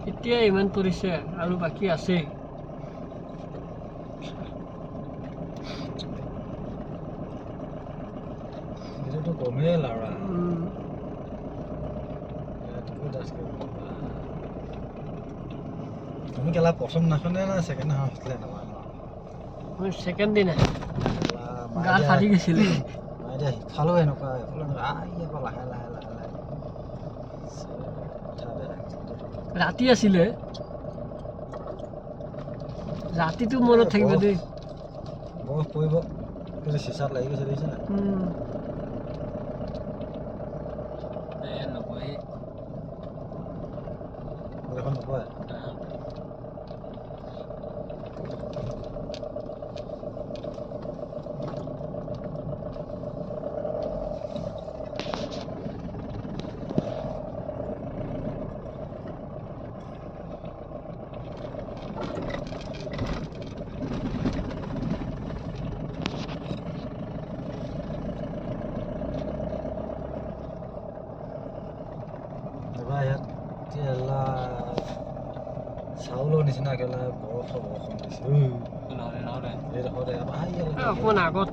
এতিয়া ইমান পৰিছে আৰু বাকী আছে এটো কমে লাৰা তুমি কেলা প্ৰথম নাখনে না সেকেন্ড হাফলে না মই সেকেন্ড দিনা গাল ফাটি গৈছিল মাইদা খালো এনেকুৱা এফালে আইয়া লাহে লাহে ৰাতি আছিলে ৰাতিটো মনত থাকিব দেই বৰফ পৰিব কিন্তু চিচাত লাগি গৈছে দেখিছে না নকয় এখন নকয় চাউলৰ নিচিনা কেলা বৰফ বৰষুণ দিছে অকণ আগত